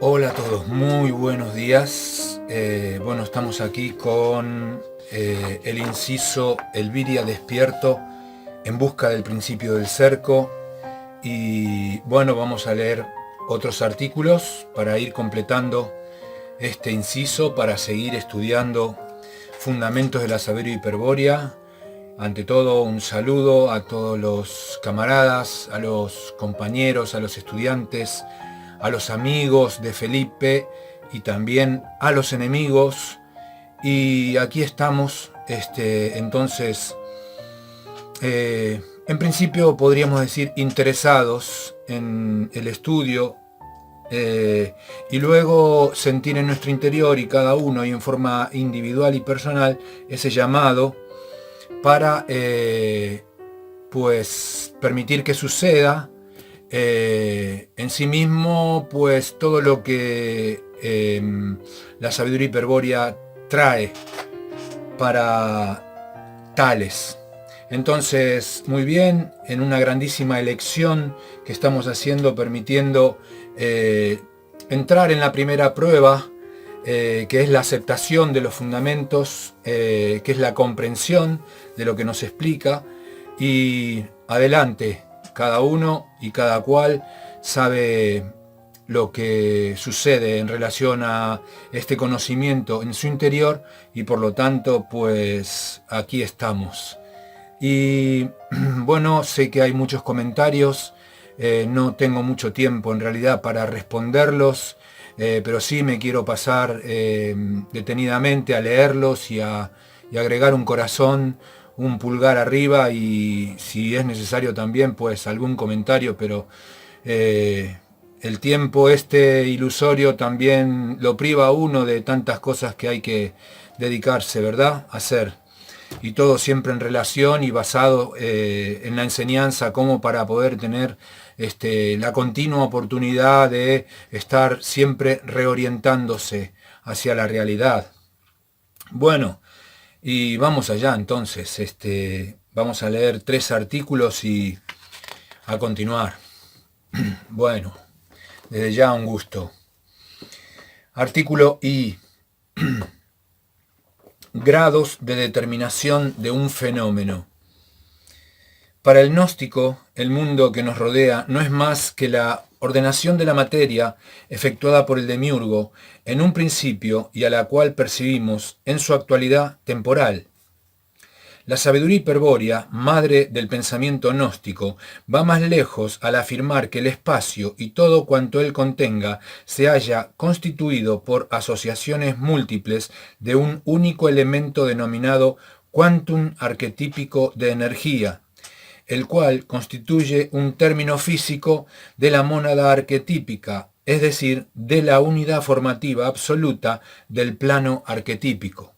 Hola a todos, muy buenos días. Bueno, estamos aquí con el inciso Elviria despierto en busca del principio del cerco. Y bueno, vamos a leer otros artículos para ir completando este inciso, para seguir estudiando fundamentos de la sabiduría hiperbórea. Ante todo, un saludo a todos los camaradas, a los compañeros, a los estudiantes, a los amigos de Felipe y también a los enemigos. Y aquí estamos, entonces, en principio podríamos decir interesados en el estudio, y luego sentir en nuestro interior y cada uno y en forma individual y personal ese llamado para pues permitir que suceda en sí mismo pues todo lo que la sabiduría hiperbórea trae para tales. Entonces, muy bien, en una grandísima elección que estamos haciendo, permitiendo entrar en la primera prueba, que es la aceptación de los fundamentos, que es la comprensión de lo que nos explica, y adelante, cada uno y cada cual sabe lo que sucede en relación a este conocimiento en su interior, y por lo tanto, pues aquí estamos. Y bueno, sé que hay muchos comentarios, no tengo mucho tiempo en realidad para responderlos, pero sí me quiero pasar detenidamente a leerlos y agregar un corazón, un pulgar arriba y si es necesario también pues algún comentario, pero el tiempo este ilusorio también lo priva a uno de tantas cosas que hay que dedicarse, ¿verdad? A hacer. Y todo siempre en relación y basado en la enseñanza, como para poder tener la continua oportunidad de estar siempre reorientándose hacia la realidad. Bueno, y vamos allá entonces, vamos a leer 3 artículos y a continuar. Bueno, desde ya un gusto. Artículo I. Grados de determinación de un fenómeno. Para el gnóstico, el mundo que nos rodea no es más que la ordenación de la materia efectuada por el demiurgo en un principio y a la cual percibimos en su actualidad temporal. La sabiduría hiperbórea, madre del pensamiento gnóstico, va más lejos al afirmar que el espacio y todo cuanto él contenga se haya constituido por asociaciones múltiples de un único elemento denominado quantum arquetípico de energía, el cual constituye un término físico de la mónada arquetípica, es decir, de la unidad formativa absoluta del plano arquetípico.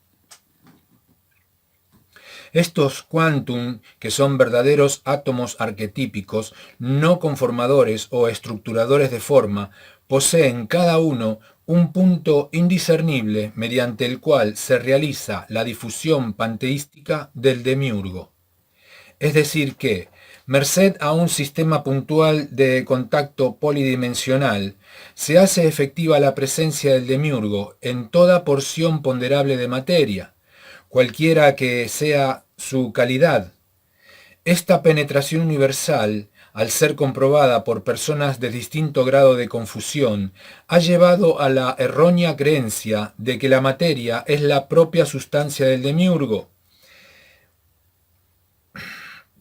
Estos quantum, que son verdaderos átomos arquetípicos, no conformadores o estructuradores de forma, poseen cada uno un punto indiscernible mediante el cual se realiza la difusión panteística del demiurgo. Es decir que, merced a un sistema puntual de contacto polidimensional, se hace efectiva la presencia del demiurgo en toda porción ponderable de materia, cualquiera que sea su calidad. Esta penetración universal, al ser comprobada por personas de distinto grado de confusión, ha llevado a la errónea creencia de que la materia es la propia sustancia del demiurgo.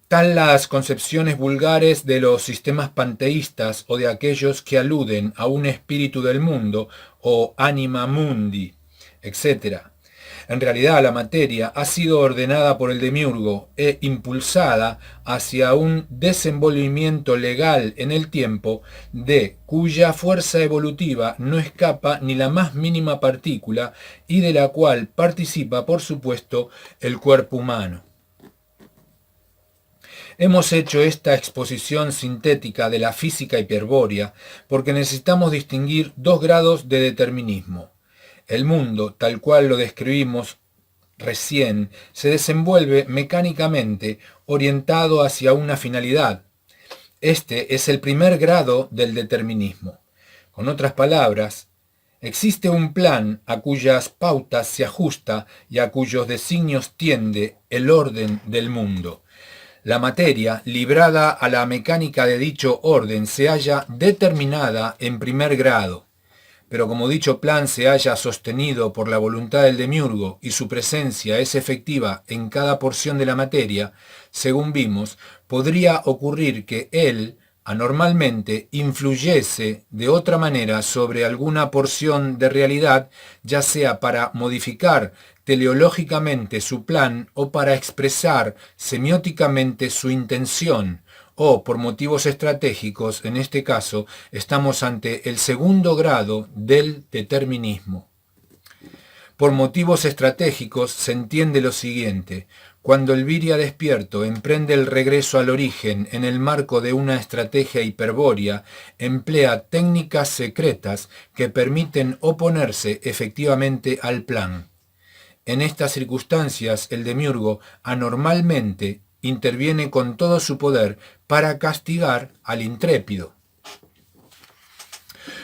Tal las concepciones vulgares de los sistemas panteístas o de aquellos que aluden a un espíritu del mundo o anima mundi, etc. En realidad la materia ha sido ordenada por el demiurgo e impulsada hacia un desenvolvimiento legal en el tiempo de cuya fuerza evolutiva no escapa ni la más mínima partícula y de la cual participa, por supuesto, el cuerpo humano. Hemos hecho esta exposición sintética de la física hiperbórea porque necesitamos distinguir 2 grados de determinismo. El mundo, tal cual lo describimos recién, se desenvuelve mecánicamente orientado hacia una finalidad. Este es el primer grado del determinismo. Con otras palabras, existe un plan a cuyas pautas se ajusta y a cuyos designios tiende el orden del mundo. La materia, librada a la mecánica de dicho orden, se halla determinada en primer grado, pero como dicho plan se haya sostenido por la voluntad del demiurgo y su presencia es efectiva en cada porción de la materia, según vimos, podría ocurrir que él, anormalmente, influyese de otra manera sobre alguna porción de realidad, ya sea para modificar teleológicamente su plan o para expresar semióticamente su intención, o por motivos estratégicos, en este caso, estamos ante el segundo grado del determinismo. Por motivos estratégicos se entiende lo siguiente: cuando el Viria despierto emprende el regreso al origen en el marco de una estrategia hiperbórea, emplea técnicas secretas que permiten oponerse efectivamente al plan. En estas circunstancias, el demiurgo anormalmente interviene con todo su poder para castigar al intrépido.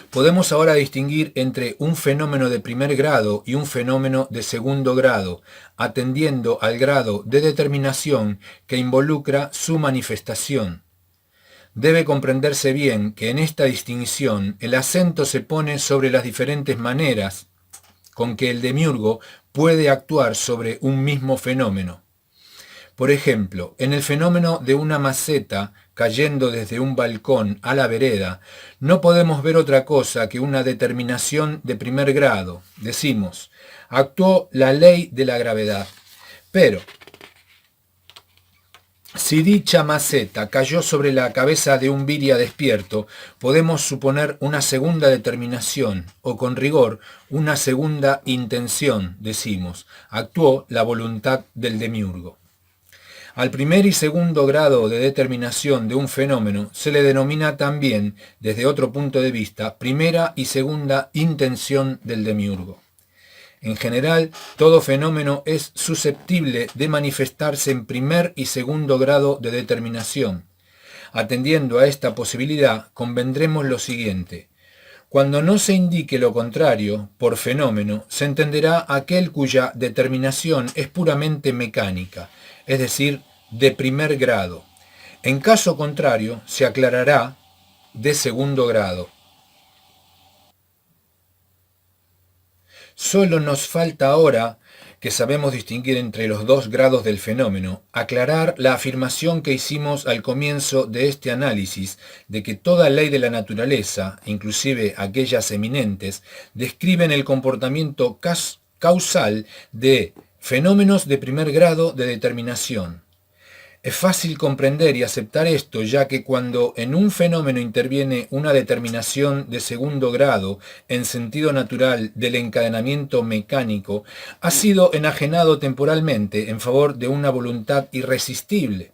Podemos ahora distinguir entre un fenómeno de primer grado y un fenómeno de segundo grado, atendiendo al grado de determinación que involucra su manifestación. Debe comprenderse bien que en esta distinción el acento se pone sobre las diferentes maneras con que el demiurgo puede actuar sobre un mismo fenómeno. Por ejemplo, en el fenómeno de una maceta cayendo desde un balcón a la vereda, no podemos ver otra cosa que una determinación de primer grado. Decimos, actuó la ley de la gravedad. Pero, si dicha maceta cayó sobre la cabeza de un Viria despierto, podemos suponer una segunda determinación, o con rigor, una segunda intención, decimos, actuó la voluntad del demiurgo. Al primer y segundo grado de determinación de un fenómeno se le denomina también, desde otro punto de vista, primera y segunda intención del demiurgo. En general, todo fenómeno es susceptible de manifestarse en primer y segundo grado de determinación. Atendiendo a esta posibilidad, convendremos lo siguiente: cuando no se indique lo contrario, por fenómeno, se entenderá aquel cuya determinación es puramente mecánica, es decir, de primer grado. En caso contrario, se aclarará de segundo grado. Solo nos falta ahora, que sabemos distinguir entre los dos grados del fenómeno, aclarar la afirmación que hicimos al comienzo de este análisis, de que toda ley de la naturaleza, inclusive aquellas eminentes, describen el comportamiento causal de fenómenos de primer grado de determinación. Es fácil comprender y aceptar esto, ya que cuando en un fenómeno interviene una determinación de segundo grado en sentido natural del encadenamiento mecánico, ha sido enajenado temporalmente en favor de una voluntad irresistible.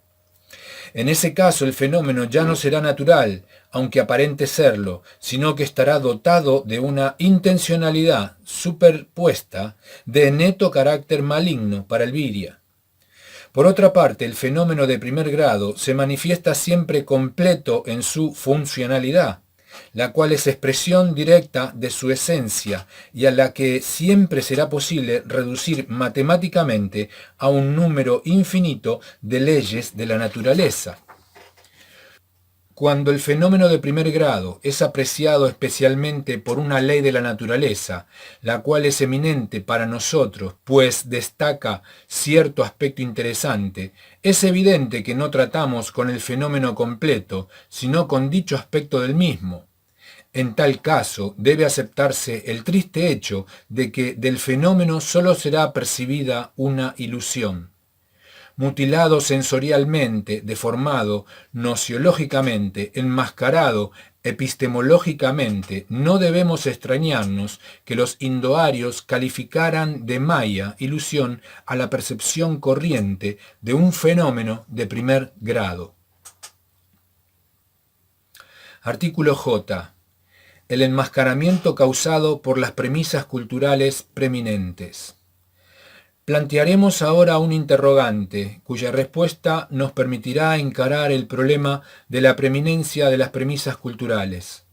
En ese caso el fenómeno ya no será natural, aunque aparente serlo, sino que estará dotado de una intencionalidad superpuesta de neto carácter maligno para el Viria. Por otra parte, el fenómeno de primer grado se manifiesta siempre completo en su funcionalidad, la cual es expresión directa de su esencia y a la que siempre será posible reducir matemáticamente a un número infinito de leyes de la naturaleza. Cuando el fenómeno de primer grado es apreciado especialmente por una ley de la naturaleza, la cual es eminente para nosotros, pues destaca cierto aspecto interesante, es evidente que no tratamos con el fenómeno completo, sino con dicho aspecto del mismo. En tal caso, debe aceptarse el triste hecho de que del fenómeno solo será percibida una ilusión. Mutilado sensorialmente, deformado nociológicamente, enmascarado epistemológicamente, no debemos extrañarnos que los indoarios calificaran de maya, ilusión, a la percepción corriente de un fenómeno de primer grado. Artículo J. El enmascaramiento causado por las premisas culturales preeminentes. Plantearemos ahora un interrogante, cuya respuesta nos permitirá encarar el problema de la preeminencia de las premisas culturales.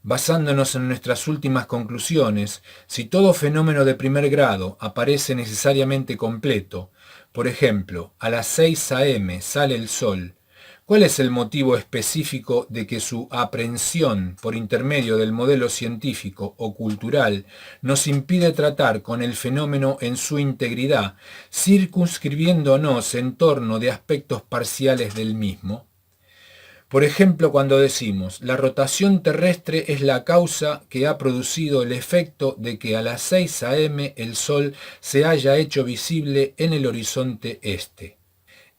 Basándonos en nuestras últimas conclusiones, si todo fenómeno de primer grado aparece necesariamente completo, por ejemplo, a las 6 a.m. sale el sol, ¿cuál es el motivo específico de que su aprehensión por intermedio del modelo científico o cultural nos impide tratar con el fenómeno en su integridad, circunscribiéndonos en torno de aspectos parciales del mismo? Por ejemplo, cuando decimos, la rotación terrestre es la causa que ha producido el efecto de que a las 6 a.m. el Sol se haya hecho visible en el horizonte este.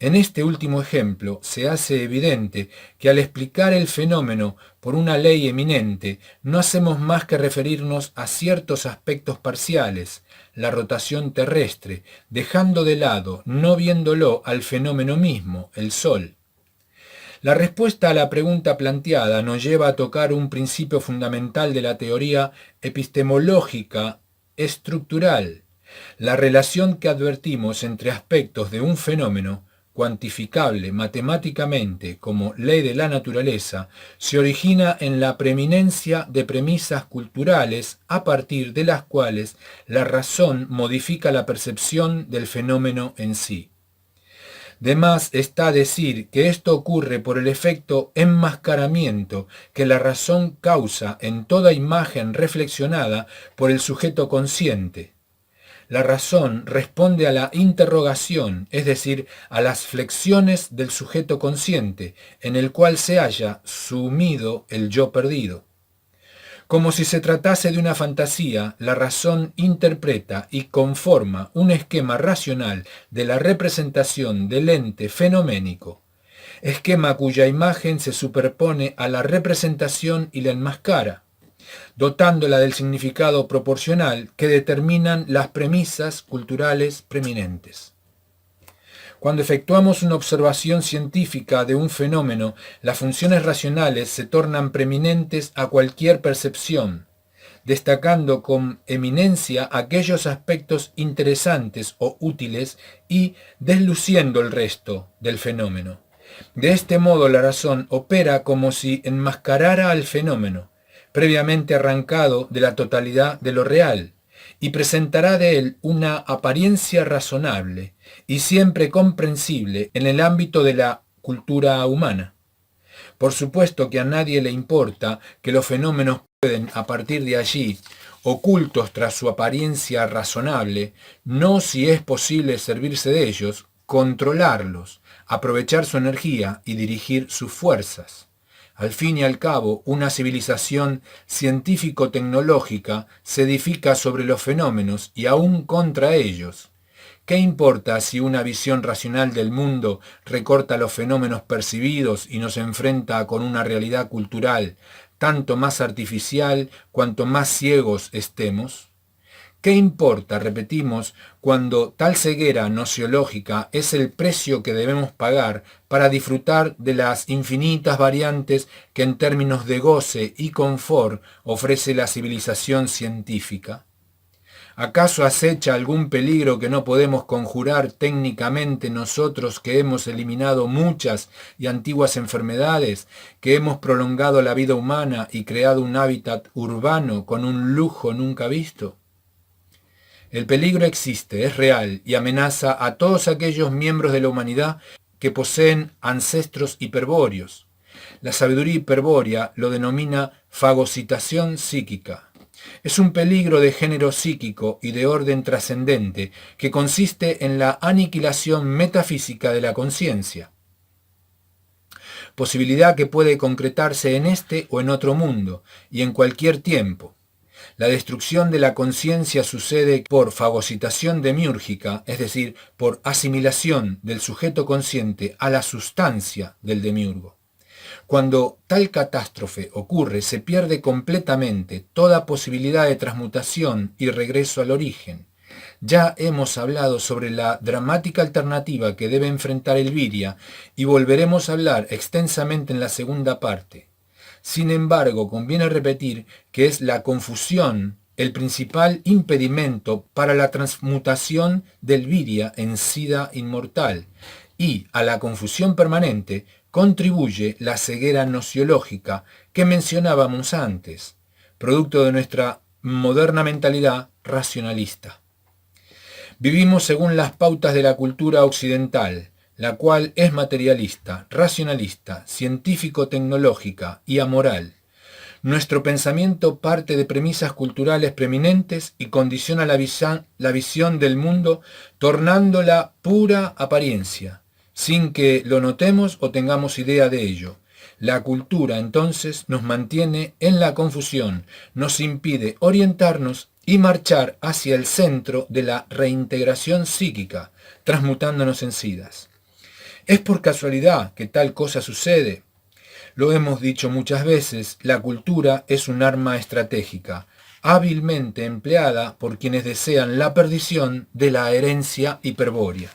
En este último ejemplo se hace evidente que al explicar el fenómeno por una ley eminente, no hacemos más que referirnos a ciertos aspectos parciales, la rotación terrestre, dejando de lado, no viéndolo al fenómeno mismo, el Sol. La respuesta a la pregunta planteada nos lleva a tocar un principio fundamental de la teoría epistemológica estructural, la relación que advertimos entre aspectos de un fenómeno cuantificable matemáticamente como ley de la naturaleza, se origina en la preeminencia de premisas culturales a partir de las cuales la razón modifica la percepción del fenómeno en sí. De más está decir que esto ocurre por el efecto enmascaramiento que la razón causa en toda imagen reflexionada por el sujeto consciente. La razón responde a la interrogación, es decir, a las flexiones del sujeto consciente, en el cual se halla sumido el yo perdido. Como si se tratase de una fantasía, la razón interpreta y conforma un esquema racional de la representación del ente fenoménico, esquema cuya imagen se superpone a la representación y la enmascara, dotándola del significado proporcional que determinan las premisas culturales preeminentes. Cuando efectuamos una observación científica de un fenómeno, las funciones racionales se tornan preeminentes a cualquier percepción, destacando con eminencia aquellos aspectos interesantes o útiles y desluciendo el resto del fenómeno. De este modo la razón opera como si enmascarara al fenómeno, previamente arrancado de la totalidad de lo real, y presentará de él una apariencia razonable y siempre comprensible en el ámbito de la cultura humana. Por supuesto que a nadie le importa que los fenómenos pueden, a partir de allí, ocultos tras su apariencia razonable, no si es posible servirse de ellos, controlarlos, aprovechar su energía y dirigir sus fuerzas. Al fin y al cabo, una civilización científico-tecnológica se edifica sobre los fenómenos y aún contra ellos. ¿Qué importa si una visión racional del mundo recorta los fenómenos percibidos y nos enfrenta con una realidad cultural, tanto más artificial cuanto más ciegos estemos? ¿Qué importa, repetimos, cuando tal ceguera nociológica es el precio que debemos pagar para disfrutar de las infinitas variantes que en términos de goce y confort ofrece la civilización científica? ¿Acaso acecha algún peligro que no podemos conjurar técnicamente nosotros que hemos eliminado muchas y antiguas enfermedades, que hemos prolongado la vida humana y creado un hábitat urbano con un lujo nunca visto? El peligro existe, es real y amenaza a todos aquellos miembros de la humanidad que poseen ancestros hiperbóreos. La sabiduría hiperbórea lo denomina fagocitación psíquica. Es un peligro de género psíquico y de orden trascendente que consiste en la aniquilación metafísica de la conciencia, posibilidad que puede concretarse en este o en otro mundo y en cualquier tiempo. La destrucción de la conciencia sucede por fagocitación demiúrgica, es decir, por asimilación del sujeto consciente a la sustancia del demiurgo. Cuando tal catástrofe ocurre, se pierde completamente toda posibilidad de transmutación y regreso al origen. Ya hemos hablado sobre la dramática alternativa que debe enfrentar el Viria y volveremos a hablar extensamente en la segunda parte. Sin embargo, conviene repetir que es la confusión el principal impedimento para la transmutación del Viria en sida inmortal, y a la confusión permanente contribuye la ceguera nociológica que mencionábamos antes. producto de nuestra moderna mentalidad racionalista. Vivimos según las pautas de la cultura occidental, la cual es materialista, racionalista, científico-tecnológica y amoral. Nuestro pensamiento parte de premisas culturales preeminentes y condiciona la visión del mundo, tornándola pura apariencia, sin que lo notemos o tengamos idea de ello. La cultura, entonces, nos mantiene en la confusión, nos impide orientarnos y marchar hacia el centro de la reintegración psíquica, transmutándonos en siddhas. ¿Es por casualidad que tal cosa sucede? Lo hemos dicho muchas veces, la cultura es un arma estratégica, hábilmente empleada por quienes desean la perdición de la herencia hiperbórea.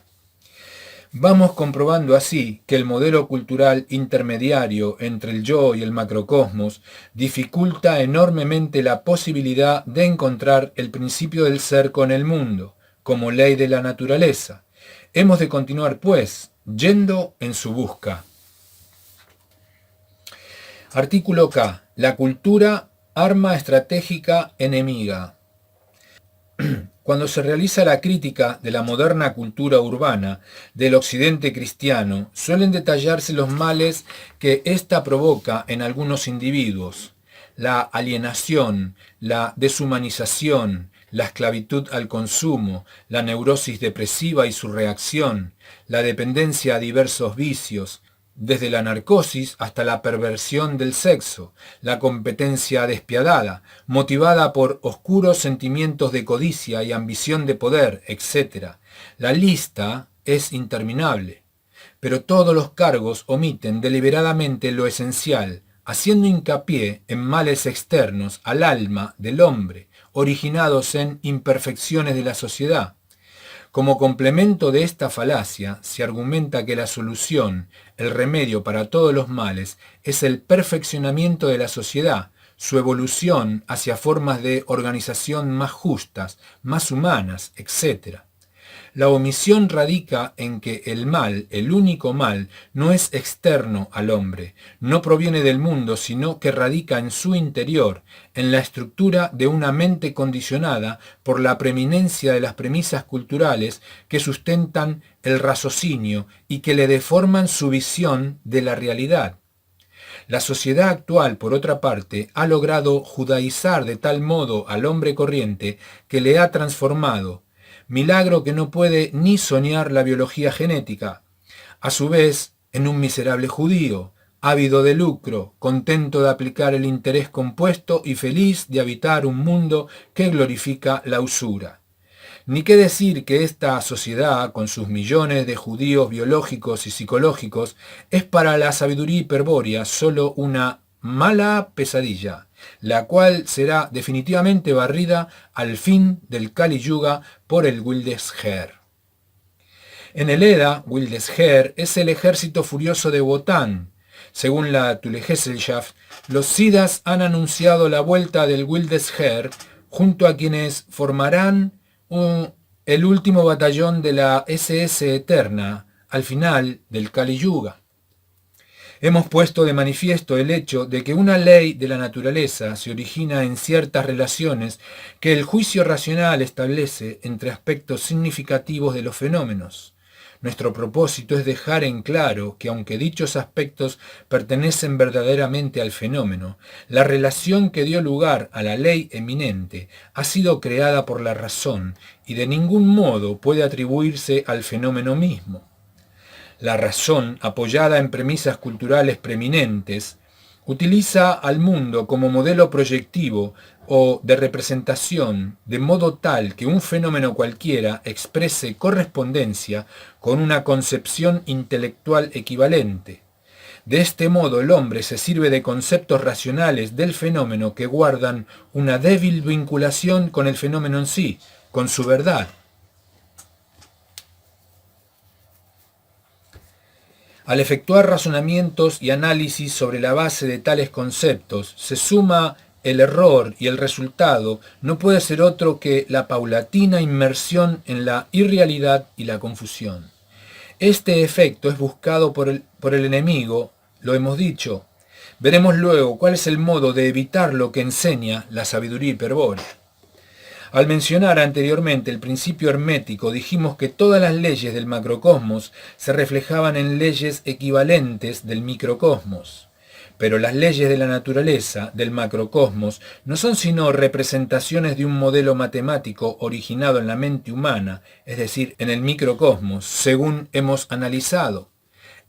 Vamos comprobando así que el modelo cultural intermediario entre el yo y el macrocosmos dificulta enormemente la posibilidad de encontrar el principio del ser con el mundo, como ley de la naturaleza. Hemos de continuar, pues, yendo en su busca. Artículo K. La cultura, arma estratégica enemiga. Cuando se realiza la crítica de la moderna cultura urbana del occidente cristiano, suelen detallarse los males que ésta provoca en algunos individuos: la alienación, la deshumanización, la esclavitud al consumo, la neurosis depresiva y su reacción, la dependencia a diversos vicios, desde la narcosis hasta la perversión del sexo, la competencia despiadada, motivada por oscuros sentimientos de codicia y ambición de poder, etc. La lista es interminable, pero todos los cargos omiten deliberadamente lo esencial, haciendo hincapié en males externos al alma del hombre, originados en imperfecciones de la sociedad. Como complemento de esta falacia, se argumenta que la solución, el remedio para todos los males, es el perfeccionamiento de la sociedad, su evolución hacia formas de organización más justas, más humanas, etc. La omisión radica en que el mal, el único mal, no es externo al hombre, no proviene del mundo, sino que radica en su interior, en la estructura de una mente condicionada por la preeminencia de las premisas culturales que sustentan el raciocinio y que le deforman su visión de la realidad. La sociedad actual, por otra parte, ha logrado judaizar de tal modo al hombre corriente que le ha transformado, milagro que no puede ni soñar la biología genética, a su vez en un miserable judío, ávido de lucro, contento de aplicar el interés compuesto y feliz de habitar un mundo que glorifica la usura. Ni qué decir que esta sociedad, con sus millones de judíos biológicos y psicológicos, es para la sabiduría hiperbórea solo una mala pesadilla, la cual será definitivamente barrida al fin del Kali Yuga por el Wildesheer. En el Edda, Wildesheer es el ejército furioso de Wotan. Según la Thule-Gesellschaft, los siddhas han anunciado la vuelta del Wildesheer junto a quienes formarán el último batallón de la SS Eterna al final del Kali Yuga. Hemos puesto de manifiesto el hecho de que una ley de la naturaleza se origina en ciertas relaciones que el juicio racional establece entre aspectos significativos de los fenómenos. Nuestro propósito es dejar en claro que aunque dichos aspectos pertenecen verdaderamente al fenómeno, la relación que dio lugar a la ley eminente ha sido creada por la razón y de ningún modo puede atribuirse al fenómeno mismo. La razón, apoyada en premisas culturales preeminentes, utiliza al mundo como modelo proyectivo o de representación, de modo tal que un fenómeno cualquiera exprese correspondencia con una concepción intelectual equivalente. De este modo el hombre se sirve de conceptos racionales del fenómeno que guardan una débil vinculación con el fenómeno en sí, con su verdad. Al efectuar razonamientos y análisis sobre la base de tales conceptos, se suma el error y el resultado no puede ser otro que la paulatina inmersión en la irrealidad y la confusión. Este efecto es buscado por el enemigo, lo hemos dicho, Veremos luego cuál es el modo de evitar lo que enseña la sabiduría hiperbórea. Al mencionar anteriormente el principio hermético, dijimos que todas las leyes del macrocosmos se reflejaban en leyes equivalentes del microcosmos. Pero las leyes de la naturaleza del macrocosmos no son sino representaciones de un modelo matemático originado en la mente humana, es decir, en el microcosmos, según hemos analizado.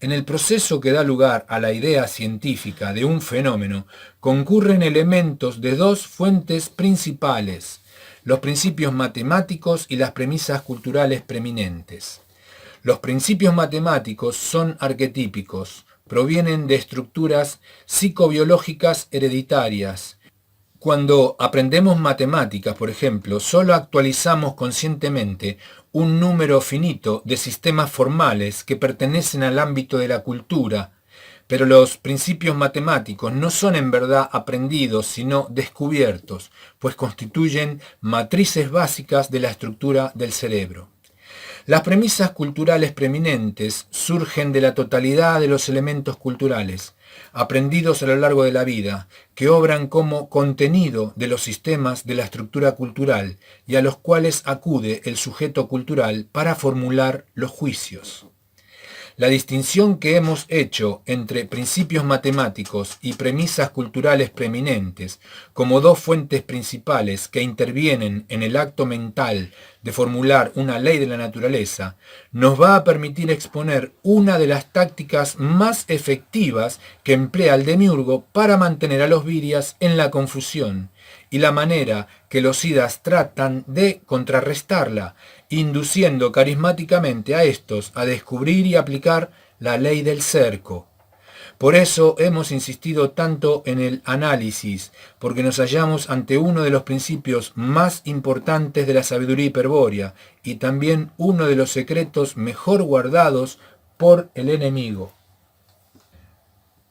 En el proceso que da lugar a la idea científica de un fenómeno, concurren elementos de dos fuentes principales: los principios matemáticos y las premisas culturales preeminentes. Los principios matemáticos son arquetípicos, provienen de estructuras psicobiológicas hereditarias. Cuando aprendemos matemáticas, por ejemplo, solo actualizamos conscientemente un número finito de sistemas formales que pertenecen al ámbito de la cultura, pero los principios matemáticos no son en verdad aprendidos, sino descubiertos, pues constituyen matrices básicas de la estructura del cerebro. Las premisas culturales preeminentes surgen de la totalidad de los elementos culturales, aprendidos a lo largo de la vida, que obran como contenido de los sistemas de la estructura cultural y a los cuales acude el sujeto cultural para formular los juicios. La distinción que hemos hecho entre principios matemáticos y premisas culturales preeminentes como dos fuentes principales que intervienen en el acto mental de formular una ley de la naturaleza, nos va a permitir exponer una de las tácticas más efectivas que emplea el demiurgo para mantener a los virias en la confusión, y la manera que los idas tratan de contrarrestarla, induciendo carismáticamente a estos a descubrir y aplicar la ley del cerco. Por eso hemos insistido tanto en el análisis, porque nos hallamos ante uno de los principios más importantes de la sabiduría hiperbórea y también uno de los secretos mejor guardados por el enemigo.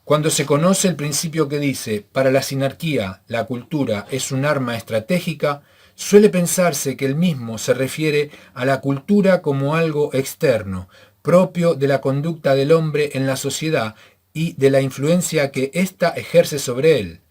Cuando se conoce el principio que dice, para la sinarquía, la cultura es un arma estratégica, suele pensarse que el mismo se refiere a la cultura como algo externo, propio de la conducta del hombre en la sociedad y de la influencia que ésta ejerce sobre él.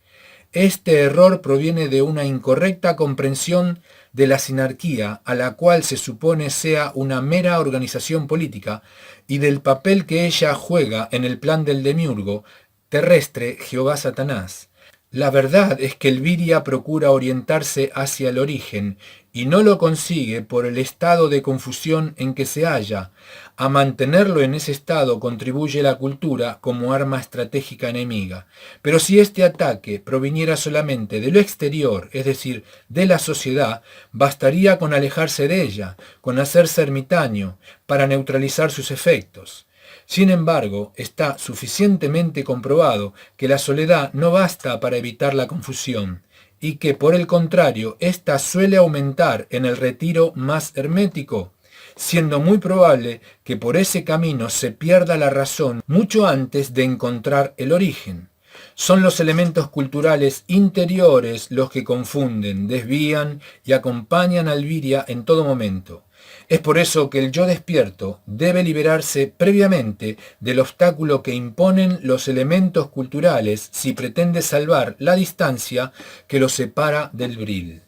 Este error proviene de una incorrecta comprensión de la sinarquía, a la cual se supone sea una mera organización política, y del papel que ella juega en el plan del demiurgo terrestre Jehová Satanás. La verdad es que el viria procura orientarse hacia el origen y no lo consigue por el estado de confusión en que se halla. A mantenerlo en ese estado contribuye la cultura como arma estratégica enemiga. Pero si este ataque proviniera solamente de lo exterior, es decir, de la sociedad, bastaría con alejarse de ella, con hacerse ermitaño, para neutralizar sus efectos. Sin embargo, está suficientemente comprobado que la soledad no basta para evitar la confusión, y que por el contrario, ésta suele aumentar en el retiro más hermético, siendo muy probable que por ese camino se pierda la razón mucho antes de encontrar el origen. Son los elementos culturales interiores los que confunden, desvían y acompañan al viria en todo momento. Es por eso que el yo despierto debe liberarse previamente del obstáculo que imponen los elementos culturales si pretende salvar la distancia que lo separa del bril.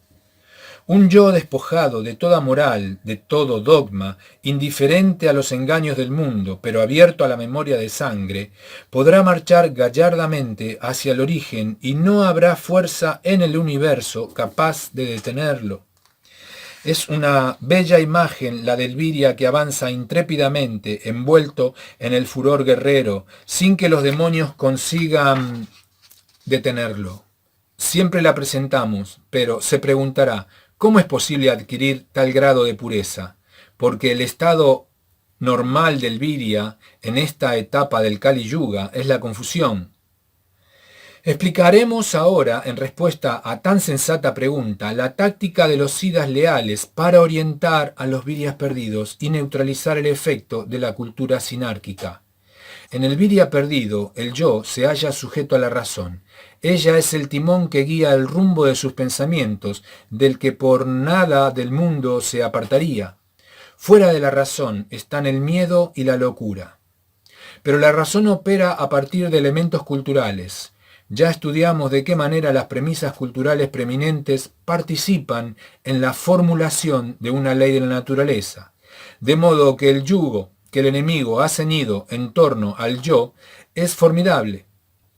Un yo despojado de toda moral, de todo dogma, indiferente a los engaños del mundo, pero abierto a la memoria de sangre, podrá marchar gallardamente hacia el origen y no habrá fuerza en el universo capaz de detenerlo. Es una bella imagen la del viria que avanza intrépidamente, envuelto en el furor guerrero, sin que los demonios consigan detenerlo. Siempre la presentamos, pero se preguntará, ¿cómo es posible adquirir tal grado de pureza? Porque el estado normal del viria en esta etapa del Kali Yuga es la confusión. Explicaremos ahora, en respuesta a tan sensata pregunta, la táctica de los siddhas leales para orientar a los virias perdidos y neutralizar el efecto de la cultura sinárquica. En el viria perdido, el yo se halla sujeto a la razón. Ella es el timón que guía el rumbo de sus pensamientos, del que por nada del mundo se apartaría. Fuera de la razón están el miedo y la locura. Pero la razón opera a partir de elementos culturales. Ya estudiamos de qué manera las premisas culturales preeminentes participan en la formulación de una ley de la naturaleza, de modo que el yugo que el enemigo ha ceñido en torno al yo es formidable.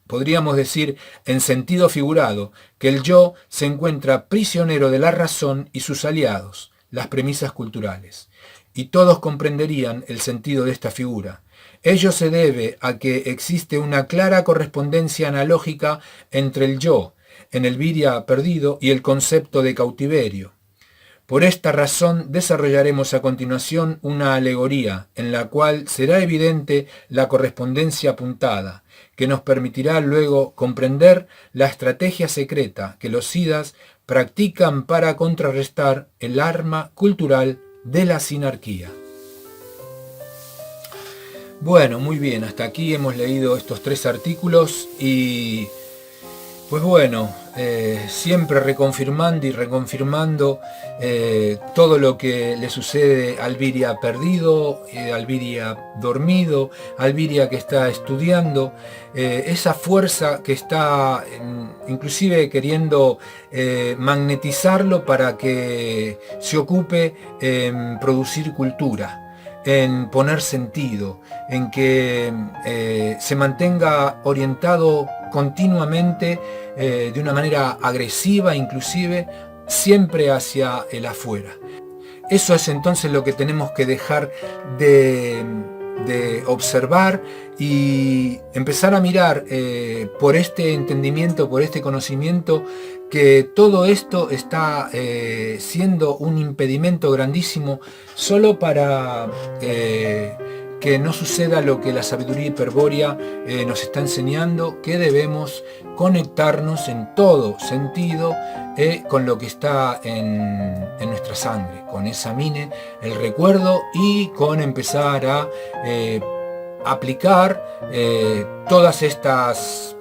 Podríamos decir, en sentido figurado, que el yo se encuentra prisionero de la razón y sus aliados, las premisas culturales. Y todos comprenderían el sentido de esta figura. Ello se debe a que existe una clara correspondencia analógica entre el yo, en el viria perdido, y el concepto de cautiverio. Por esta razón desarrollaremos a continuación una alegoría en la cual será evidente la correspondencia apuntada, que nos permitirá luego comprender la estrategia secreta que los sidas practican para contrarrestar el arma cultural de la sinarquía. Bueno, muy bien, hasta aquí hemos leído estos 3 artículos y pues bueno, siempre reconfirmando y reconfirmando todo lo que le sucede al viria perdido, al viria dormido, al viria que está estudiando, esa fuerza que está inclusive queriendo magnetizarlo para que se ocupe en producir cultura, en poner sentido, en que se mantenga orientado continuamente de una manera agresiva, inclusive siempre hacia el afuera. Eso es entonces lo que tenemos que dejar de observar y empezar a mirar por este entendimiento, por este conocimiento, que todo esto está siendo un impedimento grandísimo solo para que no suceda lo que la sabiduría hiperbórea nos está enseñando, que debemos conectarnos en todo sentido con lo que está en nuestra sangre, con esa mine, el recuerdo, y con empezar a aplicar todas estas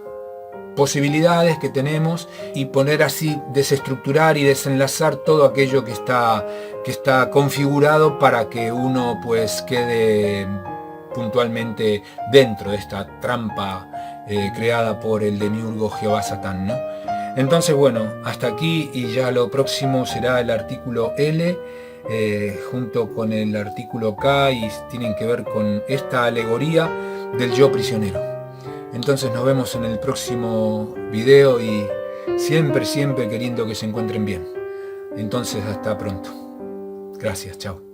posibilidades que tenemos y poner así, desestructurar y desenlazar todo aquello que está configurado para que uno pues quede puntualmente dentro de esta trampa creada por el demiurgo Jehová Satán, ¿no? Entonces bueno, hasta aquí, y ya lo próximo será el artículo L junto con el artículo K, y tienen que ver con esta alegoría del yo prisionero. Entonces nos vemos en el próximo video y siempre queriendo que se encuentren bien. Entonces hasta pronto. Gracias, chao.